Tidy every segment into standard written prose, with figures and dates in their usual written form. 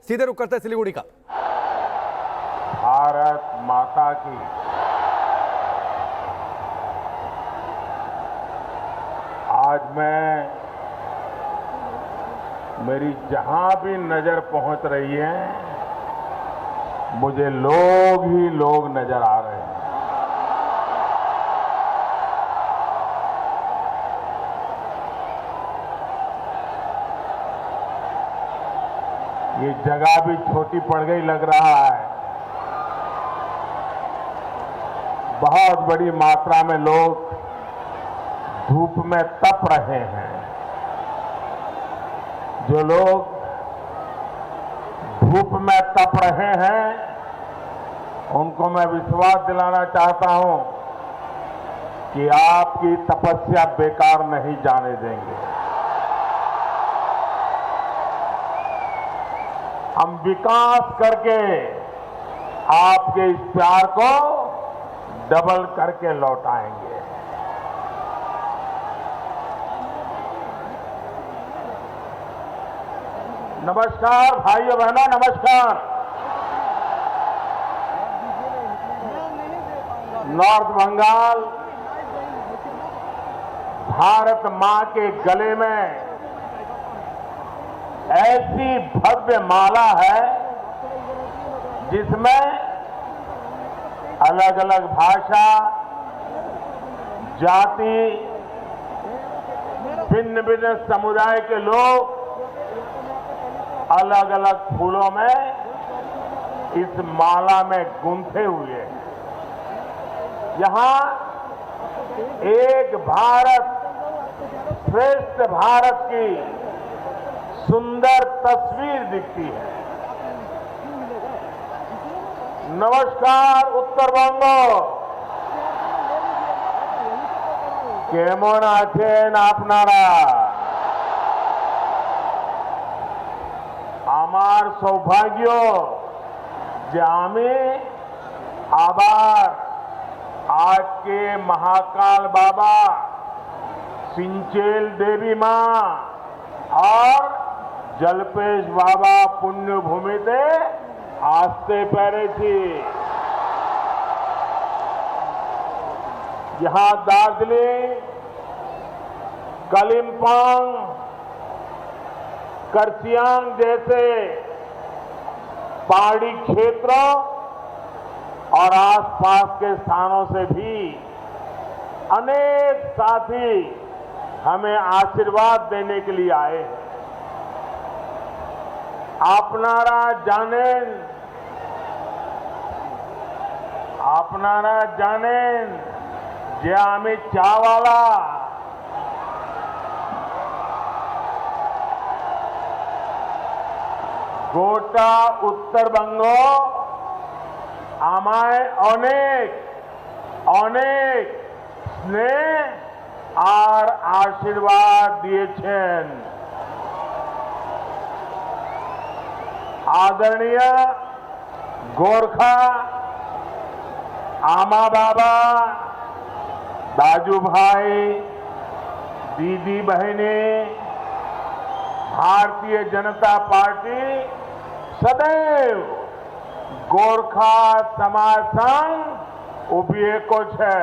सीधे रुक करते हैं सिलीगुड़ी का। भारत माता की आज मैं मेरी जहां भी नजर पहुंच रही है मुझे लोग ही लोग नजर आ रहे हैं। ये जगह भी छोटी पड़ गई लग रहा है। बहुत बड़ी मात्रा में लोग धूप में तप रहे हैं। जो लोग धूप में तप रहे हैं उनको मैं विश्वास दिलाना चाहता हूं कि आपकी तपस्या बेकार नहीं जाने देंगे। हम विकास करके आपके इस प्यार को डबल करके लौटाएंगे। नमस्कार भाइयों बहनों, नमस्कार। नॉर्थ बंगाल भारत मां के गले में ऐसी भव्य माला है जिसमें अलग अलग भाषा, जाति, भिन्न भिन्न समुदाय के लोग अलग अलग फूलों में इस माला में गूंथे हुए हैं। यहां एक भारत श्रेष्ठ भारत की सुंदर तस्वीर दिखती है। नमस्कार उत्तरबंग, केमन आছেন আপনারা? আমার সৌভাগ্য যে আমি আবার আজকে महाकाल बाबा, सिंचेल देवी मां और जलपेश बाबा पुण्यभूमिते आस्ते पेरेছি। यहां दार्जिलिंग, कालिम्पोंग, कर्सियांग जैसे पहाड़ी क्षेत्रों और आसपास के स्थानों से भी अनेक साथी हमें आशीर्वाद देने के लिए आए हैं। আপনারা জানেন যে আমি চাওয়ালা। গোটা উত্তরবঙ্গ আমায় অনেক অনেক স্নেহ আর আশীর্বাদ দিয়েছেন। आदरणीय गोरखा आमा बाबा, दाजू भाई, दीदी बहने, भारतीय जनता पार्टी सदैव गोरखा समाज संग उभिए को है।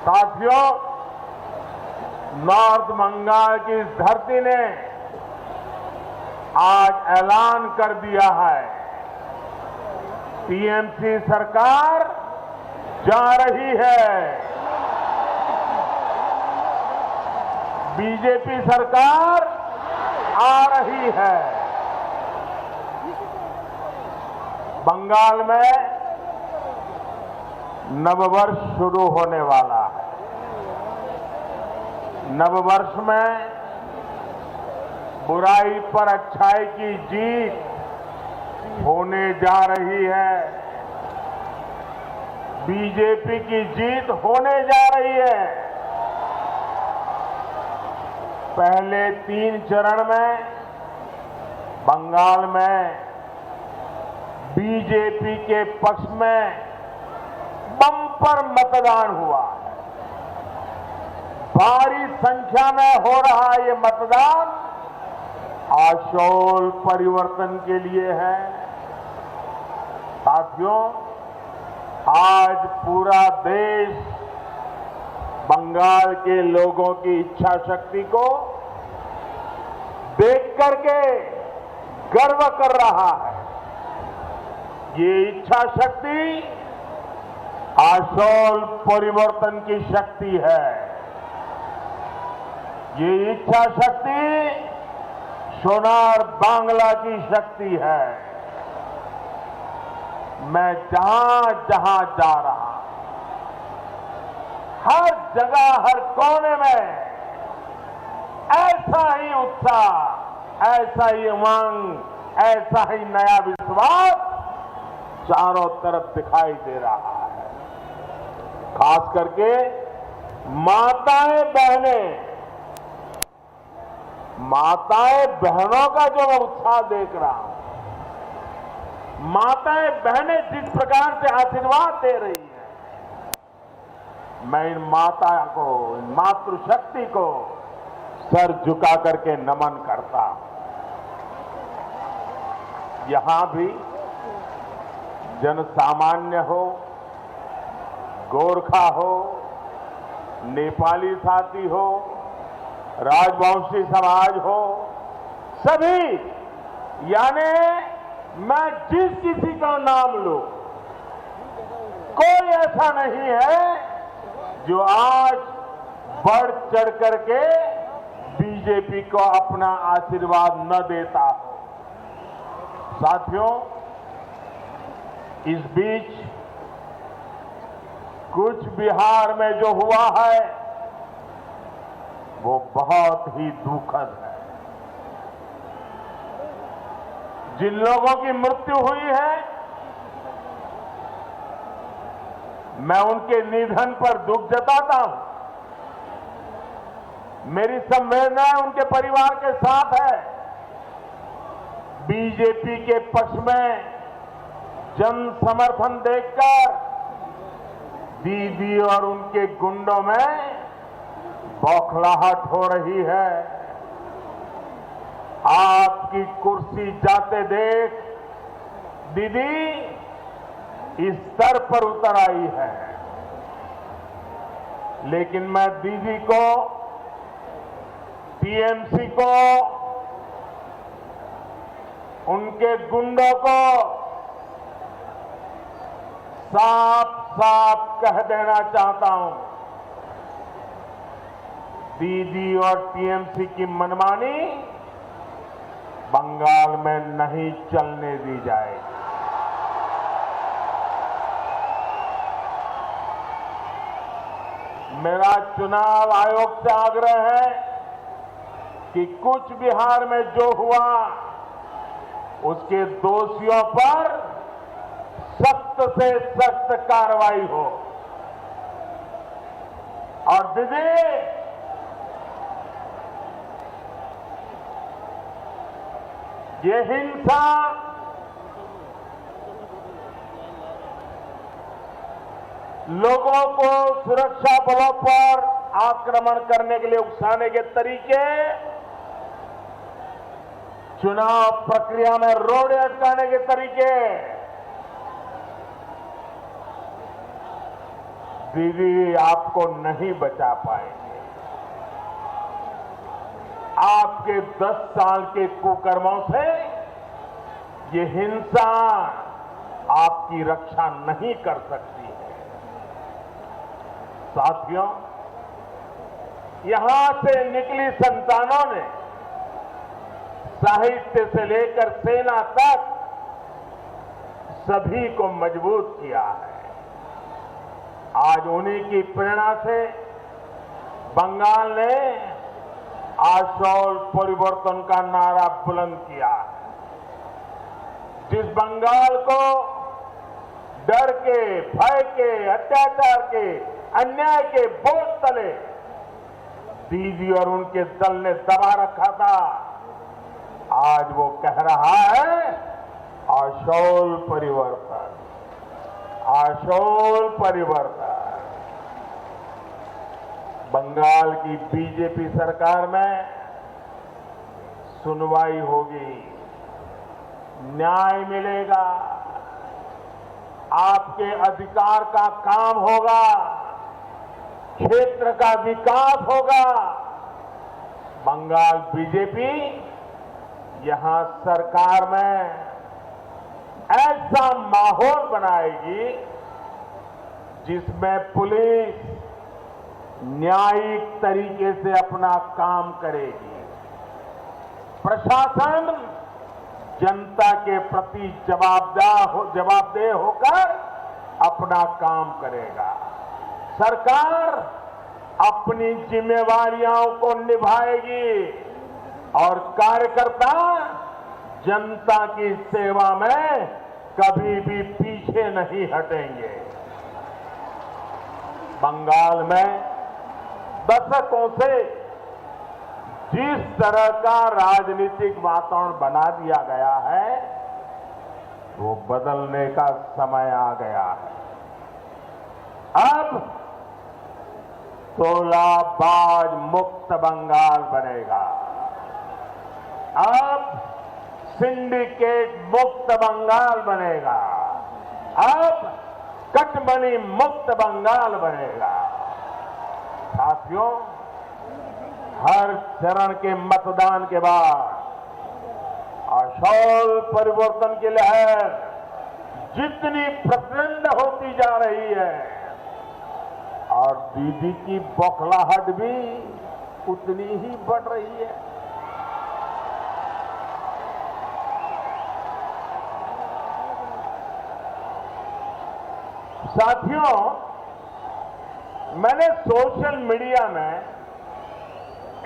साथियों, नॉर्थ बंगाल की इस धरती ने आज ऐलान कर दिया है टीएमसी सरकार जा रही है, बीजेपी सरकार आ रही है। बंगाल में नववर्ष शुरू होने वाला है। नववर्ष में बुराई पर अच्छाई की जीत होने जा रही है। बीजेपी की जीत होने जा रही है। पहले 3 चरण में बंगाल में बीजेपी के पक्ष में बम्पर मतदान हुआ है। भारी संख्या में हो रहा ये मतदान आशोल परिवर्तन के लिए है। साथियों, आज पूरा देश बंगाल के लोगों की इच्छा शक्ति को देख करके गर्व कर रहा है। ये इच्छा शक्ति आशोल परिवर्तन की शक्ति है। ये इच्छा शक्ति सोनार बांग्ला की शक्ति है। मैं जहां जहां जा रहा, हर जगह, हर कोने में ऐसा ही उत्साह, ऐसा ही उमंग, ऐसा ही नया विश्वास चारों तरफ दिखाई दे रहा है। खास करके माताएं बहनों का जो मैं उत्साह देख रहा हूं, माताएं बहनें जिस प्रकार से आशीर्वाद दे रही हैं, मैं इन माता को, इन मातृशक्ति को सर झुका करके नमन करता हूं। यहां भी जन सामान्य हो, गोरखा हो, नेपाली साथी हो, राजवंशी समाज हो, सभी, यानी मैं जिस किसी का नाम लूं, कोई ऐसा नहीं है जो आज बढ़ चढ़ करके बीजेपी को अपना आशीर्वाद न देता हो। साथियों, इस बीच कुछ बिहार में जो हुआ है वो बहुत ही दुखद है। जिन लोगों की मृत्यु हुई है, मैं उनके निधन पर दुख जताता हूं। मेरी संवेदनाएं उनके परिवार के साथ है। बीजेपी के पक्ष में जन समर्थन देखकर दीदी और उनके गुंडों में बौखलाहट हो रही है। आपकी कुर्सी जाते देख दीदी इस स्तर पर उतर आई है। लेकिन मैं दीदी को, टीएमसी को, उनके गुंडों को साफ साफ कह देना चाहता हूं, दीदी और टीएमसी की मनमानी बंगाल में नहीं चलने दी जाएगी। मेरा चुनाव आयोग से आग्रह है कि कुछ बिहार में जो हुआ उसके दोषियों पर सख्त से सख्त कार्रवाई हो। और दीदी, ये हिंसा लोगों को सुरक्षा बलों पर आक्रमण करने के लिए उकसाने के तरीके, चुनाव प्रक्रिया में रोड़े अटकाने के तरीके, दीदी आपको नहीं बचा पाएंगे। आपके 10 साल के कुकर्मों से ये हिंसा आपकी रक्षा नहीं कर सकती है। साथियों, यहां से निकली संतानों ने साहित्य से लेकर सेना तक सभी को मजबूत किया है। आज उन्हीं की प्रेरणा से बंगाल ने आशोल परिवर्तन का नारा बुलंद किया है। जिस बंगाल को डर के, भय के, अत्याचार के, अन्याय के बोझ तले दीदी और उनके दल ने दबा रखा था, आज वो कह रहा है आशोल परिवर्तन, आशोल परिवर्तन। बंगाल की बीजेपी सरकार में सुनवाई होगी, न्याय मिलेगा, आपके अधिकार का काम होगा, क्षेत्र का विकास होगा। बंगाल बीजेपी यहां सरकार में ऐसा माहौल बनाएगी जिसमें पुलिस न्यायिक तरीके से अपना काम करेगी, प्रशासन जनता के प्रति जवाबदेह होकर अपना काम करेगा, सरकार अपनी जिम्मेवारियों को निभाएगी और कार्यकर्ता जनता की सेवा में कभी भी पीछे नहीं हटेंगे। बंगाल में दशकों से जिस तरह का राजनीतिक वातावरण बना दिया गया है वो बदलने का समय आ गया है। अब तोलाबाज मुक्त बंगाल बनेगा, अब सिंडिकेट मुक्त बंगाल बनेगा, अब कटमनी मुक्त बंगाल बनेगा। साथियों, हर चरण के मतदान के बाद आशौल परिवर्तन की लहर जितनी प्रचंड होती जा रही है और दीदी की बौखलाहट भी उतनी ही बढ़ रही है। साथियों, मैंने सोशल मीडिया में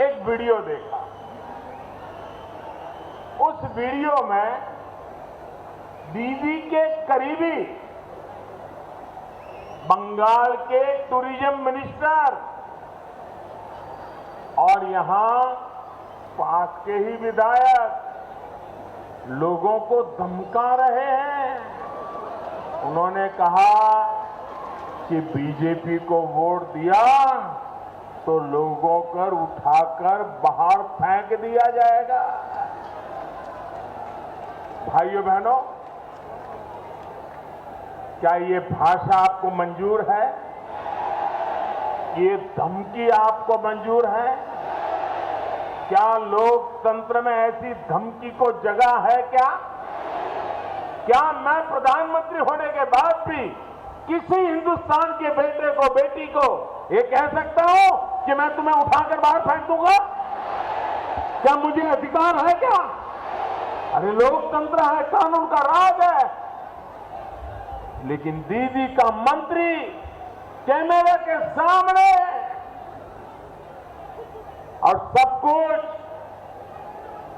एक वीडियो देखा। उस वीडियो में दीदी के करीबी बंगाल के टूरिज्म मिनिस्टर और यहां पास के ही विधायक लोगों को धमका रहे हैं। उन्होंने कहा कि बीजेपी को वोट दिया तो लोगों को उठाकर बाहर फेंक दिया जाएगा। भाइयों बहनों, क्या ये भाषा आपको मंजूर है? ये धमकी आपको मंजूर है? क्या लोकतंत्र में ऐसी धमकी को जगह है क्या? क्या मैं प्रधानमंत्री होने के बाद भी किसी हिंदुस्तान के बेटे को, बेटी को ये कह सकता हूं कि मैं तुम्हें उठाकर बाहर फेंक दूंगा? क्या मुझे अधिकार है क्या? अरे लोकतंत्र है, कानून का राज है। लेकिन दीदी का मंत्री कैमरे के सामने और सब कुछ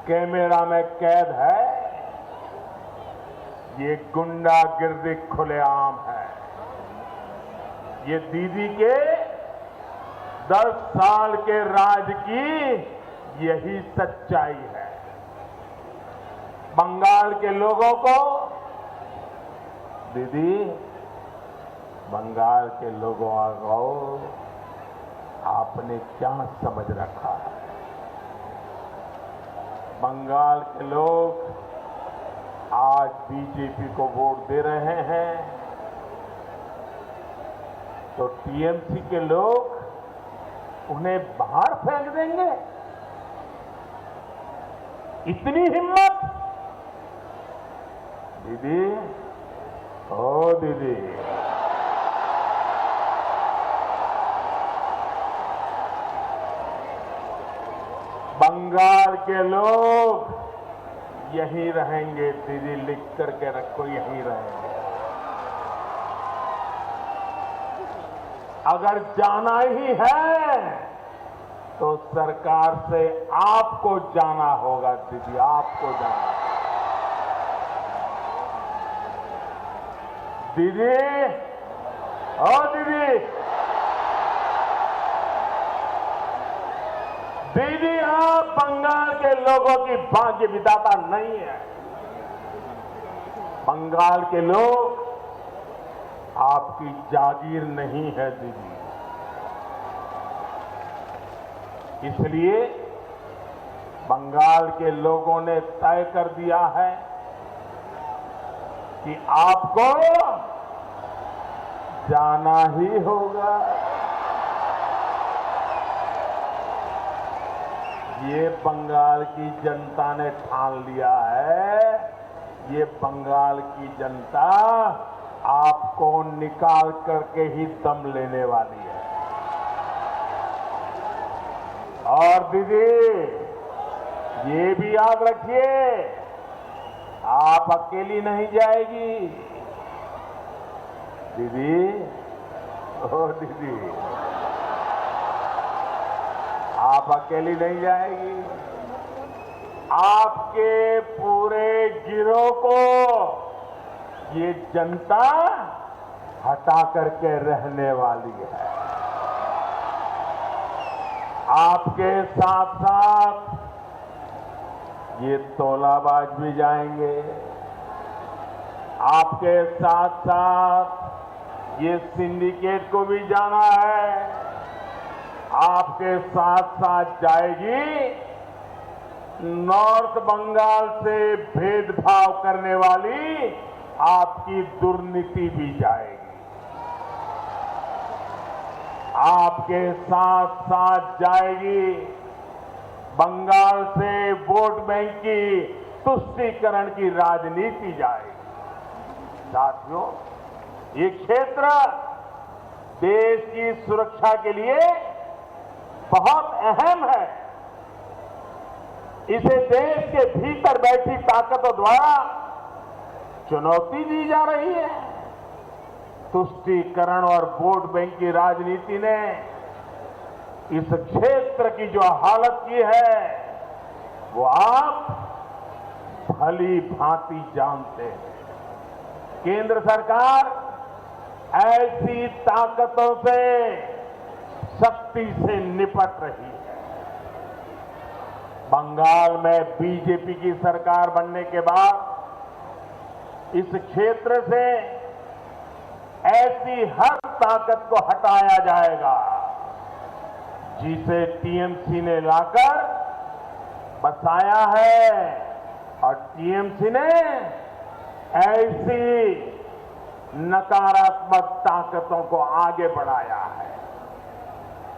कैमरा में कैद है। ये गुंडागिर्दी खुलेआम है। ये दीदी के 10 साल के राज की यही सच्चाई है। बंगाल के लोगों को, दीदी, बंगाल के लोगों को आपने क्या समझ रखा है? बंगाल के लोग आज बीजेपी को वोट दे रहे हैं तो टीएमसी के लोग उन्हें बाहर फेंक देंगे? इतनी हिम्मत? दीदी, ओ दीदी, बंगाल के लोग यहीं रहेंगे। दीदी, लिख करके रखो, यहीं रहेंगे। अगर जाना ही है तो सरकार से आपको जाना होगा। दीदी, आपको जाना। दीदी, ओ दीदी, दीदी, आप बंगाल के लोगों की भाग्य विधाता नहीं है। बंगाल के लोग आपकी जागीर नहीं है दीदी। इसलिए बंगाल के लोगों ने तय कर दिया है कि आपको जाना ही होगा। ये बंगाल की जनता ने ठान लिया है। ये बंगाल की जनता आपको निकाल करके ही दम लेने वाली है। और दीदी, ये भी याद रखिए, आप अकेली नहीं जाएगी। दीदी, ओ दीदी, आप अकेली नहीं जाएगी। आपके पूरे गिरोह को ये जनता हटा करके रहने वाली है। आपके साथ साथ ये तोलाबाज भी जाएंगे। आपके साथ साथ ये सिंडिकेट को भी जाना है। आपके साथ साथ जाएगी नॉर्थ बंगाल से भेदभाव करने वाली आपकी दुर्नीति भी जाएगी। आपके साथ साथ जाएगी बंगाल से वोट बैंक की तुष्टीकरण की राजनीति जाएगी। साथियों, ये क्षेत्र देश की सुरक्षा के लिए बहुत अहम है। इसे देश के भीतर बैठी ताकतों द्वारा चुनौती दी जा रही है। तुष्टीकरण और वोट बैंक की राजनीति ने इस क्षेत्र की जो हालत की है वो आप भली भांति जानते हैं। केंद्र सरकार ऐसी ताकतों से सख्ती से निपट रही है। बंगाल में बीजेपी की सरकार बनने के बाद इस क्षेत्र से ऐसी हर ताकत को हटाया जाएगा जिसे टीएमसी ने लाकर बसाया है, और टीएमसी ने ऐसी नकारात्मक ताकतों को आगे बढ़ाया है।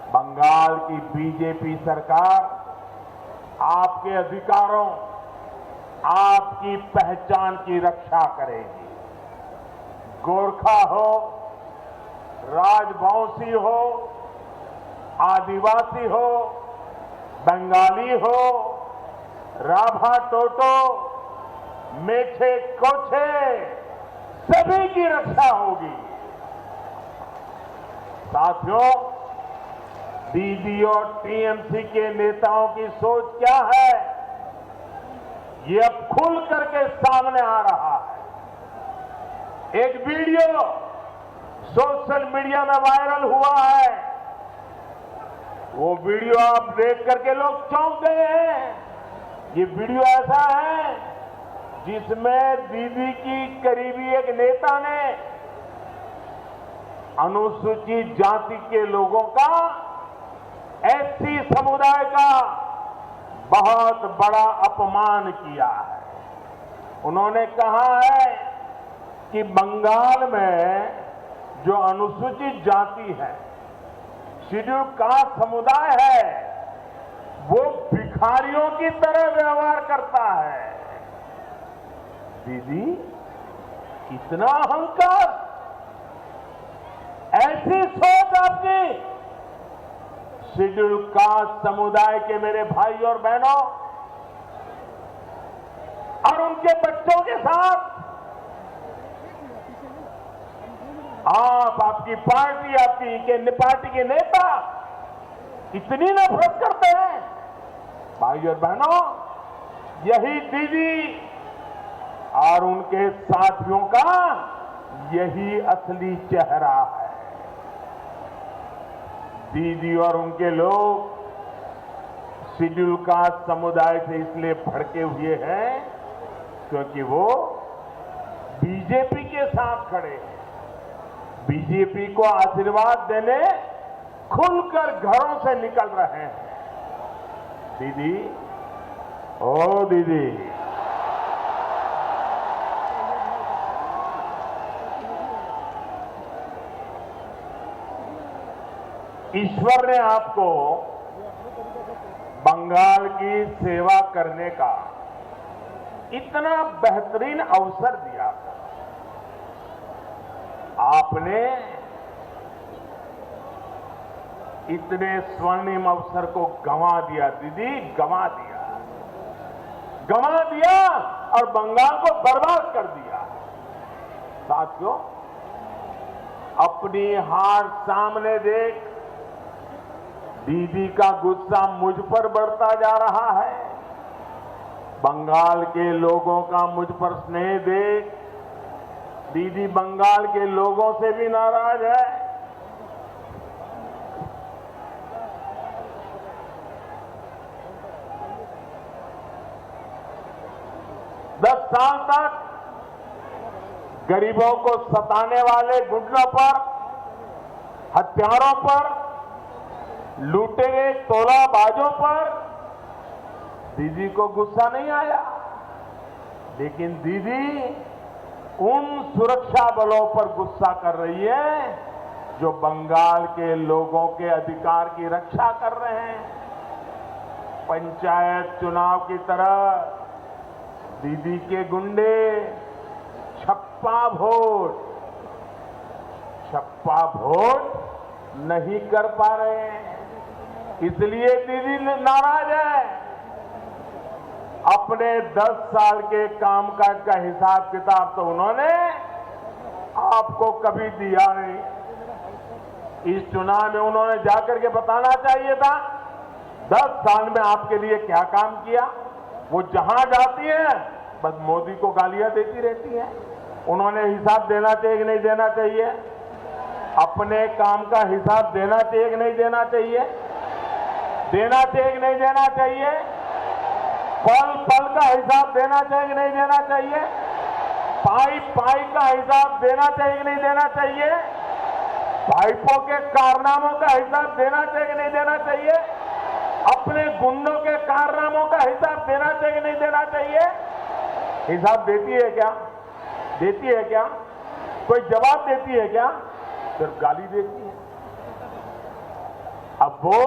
बंगाल की बीजेपी सरकार आपके अधिकारों, आपकी पहचान की रक्षा करेगी। गोरखा हो, राजवंशी हो, आदिवासी हो, बंगाली हो, राभा टोटो, मेचे कोछे, सभी की रक्षा होगी। साथियों, दीदी और टीएमसी के नेताओं की सोच क्या है, ये अब खुल करके सामने आ रहा है। एक वीडियो सोशल मीडिया में वायरल हुआ है। वो वीडियो आप देख करके लोग चौंक गए हैं। ये वीडियो ऐसा है जिसमें दीदी की करीबी एक नेता ने अनुसूचित जाति के लोगों का, एससी समुदाय का बहुत बड़ा अपमान किया है। उन्होंने कहा है कि बंगाल में जो अनुसूचित जाति है, शेड्यूल कास्ट समुदाय है, वो भिखारियों की तरह व्यवहार करता है। दीदी, कितना अहंकार, ऐसी सोच आपकी। शेड्यूल कास्ट समुदाय के मेरे भाई और बहनों और उनके बच्चों के साथ आपकी पार्टी, आपकी पार्टी के नेता इतनी नफरत करते हैं। भाई और बहनों, यही दीदी और उनके साथियों का यही असली चेहरा है। दीदी और उनके लोग शेड्यूल कास्ट समुदाय से इसलिए भड़के हुए हैं क्योंकि वो बीजेपी के साथ खड़े हैं। बीजेपी को आशीर्वाद देने खुलकर घरों से निकल रहे हैं। दीदी, ओ दीदी, ईश्वर ने आपको बंगाल की सेवा करने का इतना बेहतरीन अवसर दिया। आपने इतने स्वर्णिम अवसर को गंवा दिया दीदी, गंवा दिया और बंगाल को बर्बाद कर दिया। साथियों, अपनी हार सामने देख दीदी का गुस्सा मुझ पर बढ़ता जा रहा है। बंगाल के लोगों का मुझ पर स्नेह देख दीदी बंगाल के लोगों से भी नाराज है। दस साल तक गरीबों को सताने वाले गुंडों पर, हत्यारों पर, लूटे गए तोलाबाजों पर दीदी को गुस्सा नहीं आया, लेकिन दीदी उन सुरक्षा बलों पर गुस्सा कर रही है जो बंगाल के लोगों के अधिकार की रक्षा कर रहे हैं। पंचायत चुनाव की तरह दीदी के गुंडे छप्पा वोट नहीं कर पा रहे हैं, इसलिए दीदी नाराज है। अपने 10 साल के कामकाज का हिसाब किताब तो उन्होंने आपको कभी दिया नहीं। इस चुनाव में उन्होंने जाकर के बताना चाहिए था 10 साल में आपके लिए क्या काम किया। वो जहां जाती है बस मोदी को गालियां देती रहती है। उन्होंने हिसाब देना चाहिए कि नहीं देना चाहिए? अपने काम का हिसाब देना चाहिए कि नहीं देना चाहिए? देना चाहिए कि नहीं देना चाहिए? पल पल का हिसाब देना चाहिए कि नहीं देना चाहिए? पाई पाई का हिसाब देना चाहिए कि नहीं देना चाहिए? भाइपों के कारनामों का हिसाब देना चाहिए कि नहीं देना चाहिए? अपने गुंडों के कारनामों का हिसाब देना चाहिए कि नहीं देना चाहिए? हिसाब देती है क्या? देती है क्या? कोई जवाब देती है क्या? सिर्फ गाली देती है। अब वो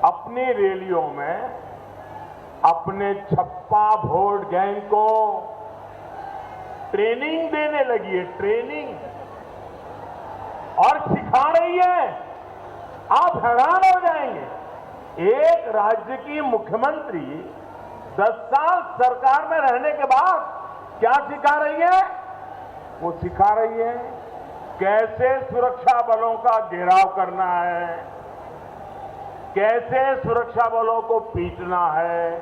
अपनी रैलियों में अपने छप्पा वोट गैंग को ट्रेनिंग देने लगी है, ट्रेनिंग, और सिखा रही है। आप हैरान हो जाएंगे, एक राज्य की मुख्यमंत्री 10 साल सरकार में रहने के बाद क्या सिखा रही है? वो सिखा रही है कैसे सुरक्षा बलों का घेराव करना है, कैसे सुरक्षा बलों को पीटना है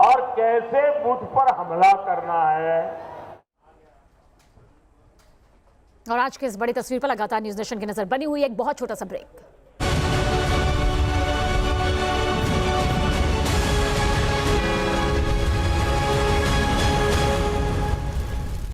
और कैसे बूथ पर हमला करना है। और आज की इस बड़ी तस्वीर पर लगातार न्यूज नेशन की नजर बनी हुई है। एक बहुत छोटा सा ब्रेक।